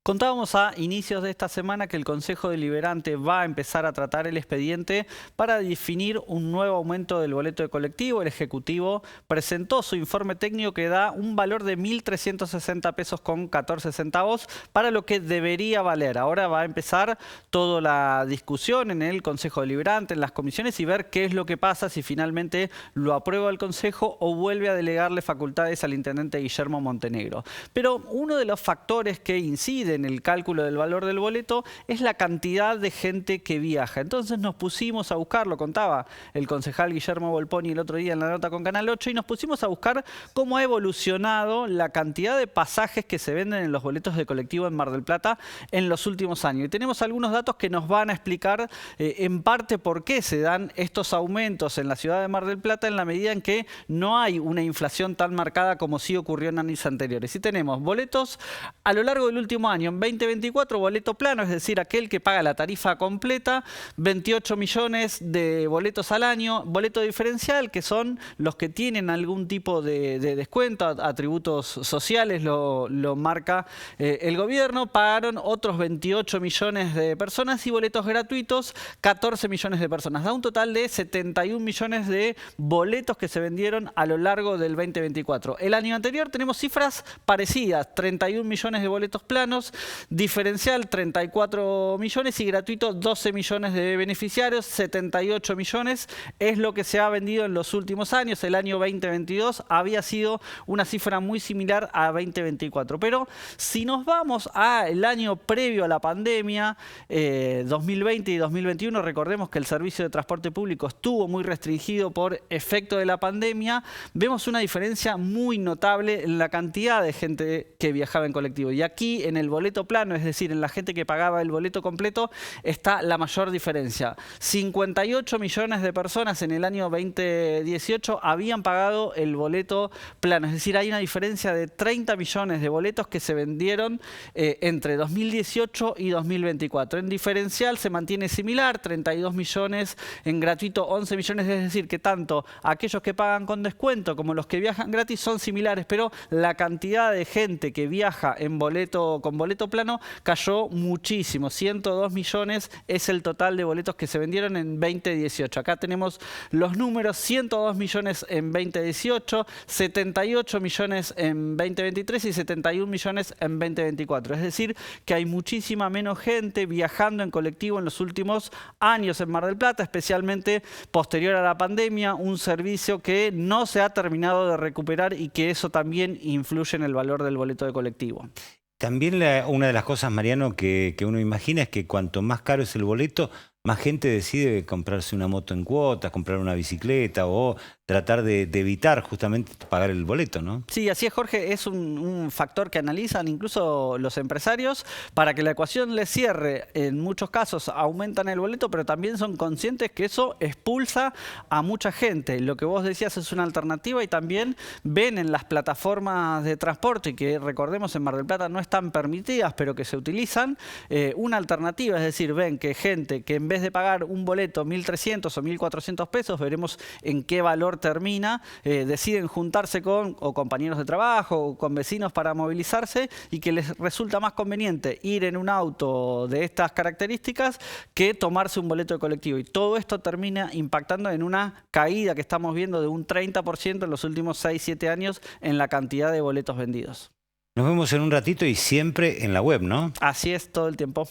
Contábamos a inicios de esta semana que el Consejo Deliberante va a empezar a tratar el expediente para definir un nuevo aumento del boleto de colectivo. El Ejecutivo presentó su informe técnico que da un valor de 1.360 pesos con 14 centavos para lo que debería valer. Ahora va a empezar toda la discusión en el Consejo Deliberante, en las comisiones, y ver qué es lo que pasa si finalmente lo aprueba el Consejo o vuelve a delegarle facultades al intendente Guillermo Montenegro. Pero uno de los factores que incide en el cálculo del valor del boleto es la cantidad de gente que viaja. Entonces nos pusimos a buscar, lo contaba el concejal Guillermo Volponi el otro día en la nota con Canal 8, y nos pusimos a buscar cómo ha evolucionado la cantidad de pasajes que se venden en los boletos de colectivo en Mar del Plata en los últimos años. Y tenemos algunos datos que nos van a explicar en parte por qué se dan estos aumentos en la ciudad de Mar del Plata en la medida en que no hay una inflación tan marcada como sí ocurrió en años anteriores. Y tenemos boletos a lo largo del último año. En 2024, boleto plano, es decir, aquel que paga la tarifa completa, 28 millones de boletos al año. Boleto diferencial, que son los que tienen algún tipo de descuento, atributos sociales, lo marca el gobierno. Pagaron otros 28 millones de personas, y boletos gratuitos, 14 millones de personas. Da un total de 71 millones de boletos que se vendieron a lo largo del 2024. El año anterior tenemos cifras parecidas, 31 millones de boletos planos, diferencial 34 millones y gratuito 12 millones de beneficiarios, 78 millones es lo que se ha vendido en los últimos años. El año 2022 había sido una cifra muy similar a 2024. Pero si nos vamos al año previo a la pandemia, 2020 y 2021, recordemos que el servicio de transporte público estuvo muy restringido por efecto de la pandemia, vemos una diferencia muy notable en la cantidad de gente que viajaba en colectivo. Y aquí en el boleto plano, es decir, en la gente que pagaba el boleto completo, está la mayor diferencia. 58 millones de personas en el año 2018 habían pagado el boleto plano. Es decir, hay una diferencia de 30 millones de boletos que se vendieron entre 2018 y 2024. En diferencial se mantiene similar, 32 millones, en gratuito 11 millones, es decir, que tanto aquellos que pagan con descuento como los que viajan gratis son similares, pero la cantidad de gente que viaja en con boleto plano cayó muchísimo. 102 millones es el total de boletos que se vendieron en 2018. Acá tenemos los números: 102 millones en 2018, 78 millones en 2023 y 71 millones en 2024. Es decir, que hay muchísima menos gente viajando en colectivo en los últimos años en Mar del Plata, especialmente posterior a la pandemia, un servicio que no se ha terminado de recuperar y que eso también influye en el valor del boleto de colectivo. También una de las cosas, Mariano, que uno imagina es que cuanto más caro es el boleto, más gente decide comprarse una moto en cuotas, comprar una bicicleta o tratar de evitar justamente pagar el boleto, ¿no? Sí, así es, Jorge. Es un factor que analizan incluso los empresarios para que la ecuación les cierre. En muchos casos aumentan el boleto, pero también son conscientes que eso expulsa a mucha gente. Lo que vos decías es una alternativa, y también ven en las plataformas de transporte, que recordemos en Mar del Plata no están permitidas, pero que se utilizan, una alternativa. Es decir, ven que gente que en vez de pagar un boleto 1.300 o 1.400 pesos, veremos en qué valor termina, deciden juntarse con compañeros de trabajo o con vecinos para movilizarse, y que les resulta más conveniente ir en un auto de estas características que tomarse un boleto de colectivo. Y todo esto termina impactando en una caída que estamos viendo de un 30% en los últimos 6-7 años en la cantidad de boletos vendidos. Nos vemos en un ratito y siempre en la web, ¿no? Así es, todo el tiempo.